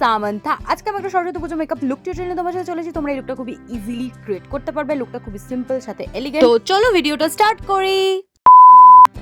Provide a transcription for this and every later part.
Samantha. আজকে আমি একটা সরস্বতী পুজো মেকআপ লুক টিউটোরিয়ালে তোমার সাথে চলেছি। তোমরা এই লুকটা খুবই ইজিলি ক্রিয়েট করতে পারবে। লুকটা খুবই সিম্পল সাথে এলিগেন্ট। তো চলো ভিডিওটা স্টার্ট করি।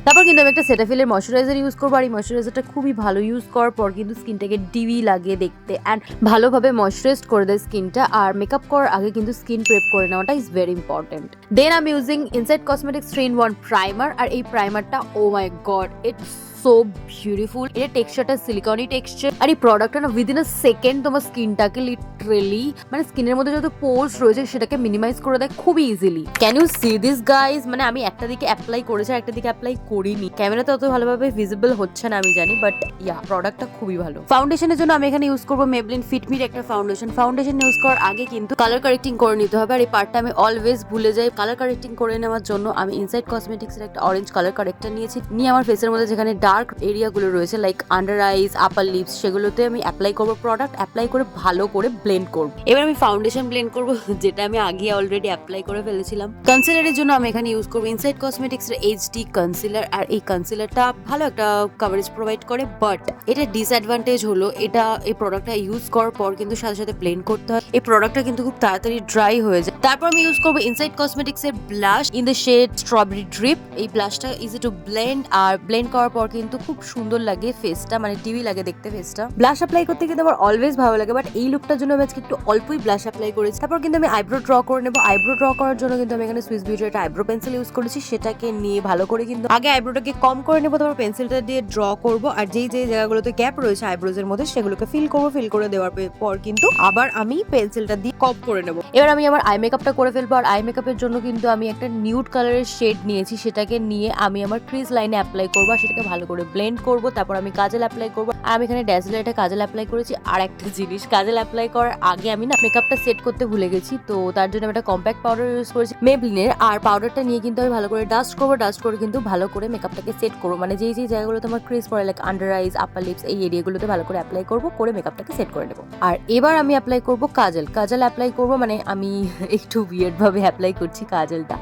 তারপর কিন্তু আমি একটা সেটাফিলের ময়শ্চারাইজার ইউজ করবো, আর এই ময়শ্চারাইজারটা খুবই ভালো ইউজ করার পর কিন্তু স্কিনটাকে ডিভি লাগে দেখতে অ্যান্ড ভালোভাবে ময়শ্চারাইজ করে দেয় স্কিনটা। আর মেকআপ করার আগে কিন্তু স্কিন প্রেপ করে নেওয়াটা ইজ ভেরি ইম্পর্টেন্ট। দেন আমি using Insight Cosmetics 3-in-1 primer, আর এই প্রাইমারটা oh my god it's so beautiful. এর টেক্সচারটা সিলিকনি টেক্সচার, আর এই প্রোডাক্টটা না উইদিন আ সেকেন্ড তোমার স্কিনটাকে লিটারেলি মানে স্কিনের মধ্যে যত পোর্স রয়েছে সেটাকে মিনিমাইজ করে দেয় খুবই easily. Can you see this guys? মানে আমি একটা দিকে অ্যাপ্লাই করেছি আর একটা দিকে অ্যাপ্লাই করিনি। ক্যামেরাতে অত ভালোভাবে ভিজিবল হচ্ছে না আমি জানি, বাট ইয়া প্রোডাক্টটা খুবই ভালো। ফাউন্ডেশনের জন্য আমি এখানে ইউজ করবো মেবলিন ফিটমির একটা ফাউন্ডেশন। ফাউন্ডেশন ইউজ করার আগে কিন্তু কালার কারেক্টিং করে নিতে হবে, আর এই পার্টটা আমি অলওয়েজ ভুলে যাই। কালার কারেক্টিং করে নেওয়ার জন্য আমি ইনসাইড কসমেটিক্স এর একটা অরেঞ্জ কালার কারেক্টর নিয়েছি। নিয়ে আমার ফেসের মধ্যে যেখানে ডার্ক এরিয়াগুলো রয়েছে লাইক আন্ডার আইজ, আপার লিপস, সেগুলোতে আমি অ্যাপ্লাই করবো প্রোডাক্ট। অ্যাপ্লাই করে ভালো করে ব্লেন্ড করবো। এবার আমি ফাউন্ডেশন ব্লেন্ড করবো, যেটা আমি আগে অলরেডি অ্যাপ্লাই করে ফেলেছিলাম। কনসিলারের জন্য আমি এখানে ইউজ করবো ইনসাইড কসমেটিক্স এর এইচডি কনসিলার, আর এই কনসিলারটা ভালো একটা কভারেজ প্রোভাইড করে, বাট এটা ডিসঅ্যাডভান্টেজ হলো এটা এই প্রোডাক্টটা ইউজ করার পর কিন্তু সাথে সাথে ব্লেন্ড করতে হয়। এই প্রোডাক্টটা কিন্তু খুব তাড়াতাড়ি ড্রাই হয়ে যায়। তারপর আমি ইউজ করবো ইনসাইড কসমেটিক্স এর blush in the shade strawberry drip. এই ব্লাশটা ইজি টু ব্লেন্ড, আর ব্লেন্ড করার পর কিন্তু খুব সুন্দর লাগে ফেসটা, মানে টিভি লাগে দেখতে ফেসটা। ব্লাশ অ্যাপ্লাই করতে কিন্তু আমার অলওয়েজ ভালো লাগে, বাট এই লুকটার জন্য আমি আজকে একটু অল্পই ব্লাশ অ্যাপ্লাই করেছি। তারপর কিন্তু আমি আইব্রো ড্র করে নেবো। আইব্রো ড্র করার জন্য কিন্তু আমি এখানে সুইস বিউটির একটা আইব্রো পেন্সিল ইউজ করেছি। সেটাকে নিয়ে ভালো করে কিন্তু আগে আইব্রোটাকে কম করে নেবো, তারপর পেন্সিলটা দিয়ে ড্র করবো, আর যেই জায়গাগুলোতে গ্যাপ রয়েছে আইব্রোজ এর মধ্যে সেগুলোকে ফিল করবো। ফিল করে দেওয়ার পর কিন্তু আবার আমি পেন্সিলটা দিয়ে কম করে নেবো। এবার আমি আমার আই মেকআপটা করে ফেলবো, আর আই মেকআপের জন্য কিন্তু আমি একটা নিউড কালারের শেড নিয়েছি। সেটাকে নিয়ে আমি আমার ক্রিজ লাইনে অ্যাপ্লাই করবো, আর সেটাকে ভালো করে ব্লেন্ড করবো। তারপর আমি কাজল অ্যাপ্লাই করবো, আর আমি এখানে ড্যাজলাইটে কাজল অ্যাপ্লাই করেছি। আর একটা জিনিস, কাজল অ্যাপ্লাই করার আগে আমি না মেকআপটা সেট করতে ভুলে গেছি, তো তার জন্য আমি একটা কম্প্যাক্ট পাউডার ইউজ করেছি মেবলিনের। আর পাউডারটা নিয়ে কিন্তু আমি ভালো করে ডাস্ট করবো। ডাস্ট করে কিন্তু ভালো করে মেকআপটাকে সেট করবো, মানে যেই জায়গাগুলোতে আমার ক্রিজ পড়ে লাইক আন্ডার আইজ, আপার লিপস, এই এরিয়াগুলোতে ভালো করে অ্যাপ্লাই করবো, করে মেকআপটাকে সেট করে নেবো। আর এবার আমি অ্যাপ্লাই করবো কাজল। কাজল অ্যাপ্লাই করবো, মানে আমি একটু উইয়ার্ড ভাবে অ্যাপ্লাই করছি কাজলটা,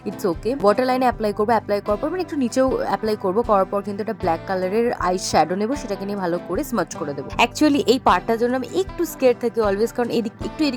ইটস ওকে। ওয়াটার লাইনে অ্যাপ্লাই করবো। অ্যাপ্লাই করার পর মানে একটু নিচেও অ্যাপ্লাই করবো। করার পর কিন্তু একটা ব্ল্যাক কালারের আই শ্যাডো নেবো, সেটাকে নিয়ে ভালো করে স্মাচ করে দেবো। অ্যাকচুয়ালি এই পার্টটার জন্য আমি একটু স্কেয়ার থাকি অলওয়েজ, কারণ এদিক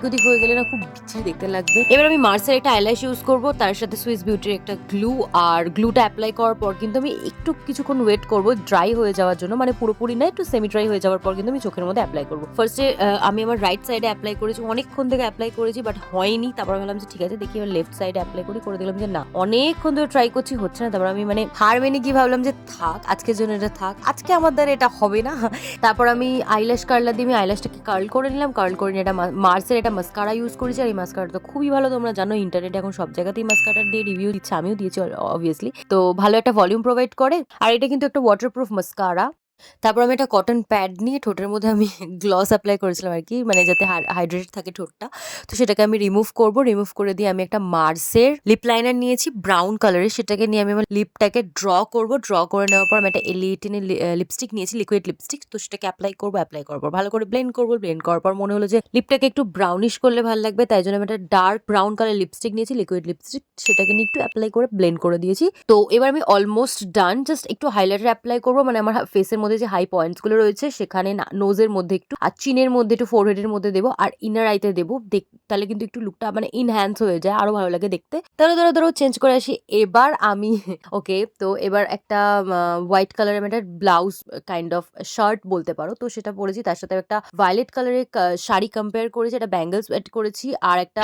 ওদিক হয়ে গেলে না খুব বিচ্ছিরি দেখতে লাগবে। এবার আমি মার্সের একটা আইল্যাশ ইউজ করবো, তার সাথে সুইস বিউটির একটা গ্লু। আর গ্লুটা অ্যাপ্লাই করার পর কিন্তু আমি একটু কিছুক্ষণ ওয়েট করবো ড্রাই হয়ে যাওয়ার জন্য, মানে পুরোপুরি না, একটু সেমি ড্রাই হয়ে যাওয়ার পর কিন্তু আমি চোখের মধ্যে অ্যাপ্লাই করবো। ফার্স্টে আমি আমার রাইট সাইডে অ্যাপ্লাই করেছি, অনেকক্ষণ থেকে অ্যাপ্লাই করেছি বাট হয়নি। তারপর ভাবলাম যে ঠিক আছে দেখি এবার লেফট সাইডে অ্যাপ্লাই করে দেখলাম যে না, অনেকক্ষণ ধরে ট্রাই করছি হচ্ছে না। তারপর আমি মানে হার মেনে গিয়ে ভাবলাম যে থাক, আজকের জন্য এটা থাক, আজকে আমার দ্বারা এটা হবে না। তারপর আমি আইল্যাশ কার্লার দিয়ে আমি আইল্যাশটাকে কার্ল করে নিলাম। কার্ল করে নিয়ে এটা মার্সের এটা মাস্কারা ইউজ করেছি, আর এই মাস্কারাটা তো খুবই ভালো। তোমরা জানো ইন্টারনেটে এখন সব জায়গাতেই মাস্কারা দিয়ে রিভিউ দিচ্ছে, আমিও দিয়েছি অবভিয়াসলি। তো ভালো একটা ভলিউম প্রোভাইড করে, আর এটা কিন্তু একটা ওয়াটারপ্রুফ মাস্কারা। তারপর আমি একটা কটন প্যাড নিয়ে ঠোঁটের মধ্যে আমি গ্লস অ্যাপ্লাই করেছিলাম আর কি, মানে যাতে হাইড্রেটেড থাকে ঠোঁটটা। তো সেটাকে আমি রিমুভ করবো। রিমুভ করে দিয়ে আমি একটা মার্সের লিপ লাইনার নিয়েছি ব্রাউন কালারের, সেটাকে নিয়ে আমি আমার লিপটাকে ড্র করবো। ড্র করে নেওয়ার পর আমি একটা এলিয়েটিনের লিপস্টিক নিয়েছি, লিকুইড লিপস্টিক। তো সেটাকে অ্যাপ্লাই করবো। অ্যাপ্লাই করার পর ভালো করে ব্লেন্ড করবো। ব্লেন্ড করার পর মনে হলো যে লিপটাকে একটু ব্রাউনিশ করলে ভালো লাগবে, তাই জন্য আমি একটা ডার্ক ব্রাউন কালার লিপস্টিক নিয়েছি, লিকুইড লিপস্টিক। সেটাকে নিয়ে একটু অ্যাপ্লাই করে ব্লেন্ড করে দিয়েছি। তো এবার আমি অলমোস্ট ডান। জাস্ট একটু হাইলাইটার অ্যাপ্লাই করবো, মানে আমার ফেসের মধ্যে যে হাই পয়েন্টস গুলো রয়েছে সেখানে, নোজের মধ্যে একটু, আর চিনের মধ্যে একটু, ফোরহেডের মধ্যে দেবো, আর ইনার আইতে দেবো। তাহলে কিন্তু একটু লুকটা মানে ইনহ্যান্স হয়ে যায়, আরো ভালো লাগে দেখতে। ধরো চেঞ্জ করে আসি। এবার আমি ওকে, তো এবার একটা হোয়াইট কালারের একটা ব্লাউজ কাইন্ড অফ শার্ট বলতে পারো, তো সেটা পরেছি। তার সাথে একটা ভায়োলেট কালারের শাড়ি কম্পেয়ার করেছি, একটা ব্যাঙ্গলস অ্যাড করেছি, আর একটা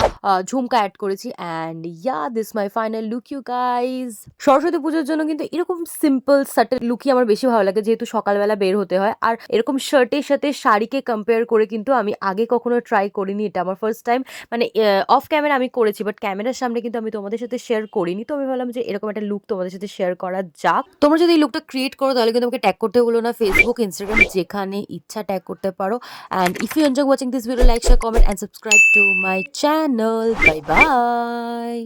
ঝুমকা অ্যাড করেছি। And yeah, this my final look you guys. Saraswati পুজোর জন্য কিন্তু এরকম সিম্পল সাটেল লুকই আমার বেশি ভালো লাগে, যেহেতু সকালবেলা বের হতে হয়। আর এরকম শার্টের সাথে শাড়িকে কম্পেয়ার করে কিন্তু আমি আগে কখনো ট্রাই করিনি, এটা আমার ফার্স্ট টাইম। মানে অফ ক্যামেরা আমি করেছি, বাট ক্যামেরার সামনে কিন্তু আমি তোমাদের সাথে শেয়ার করিনি। তো আমি ভাবলাম যে এরকম একটা লুক তোমাদের সাথে শেয়ার করা যাক। তোমরা যদি এই লুকটা ক্রিয়েট করো তাহলে কিন্তু আমাকে ট্যাগ করতে বলো না, ফেসবুক, ইনস্টাগ্রাম, যেখানে ইচ্ছা ট্যাগ করতে পারো। And if you enjoy watching this video, like, share, comment and subscribe to my channel. Bye by.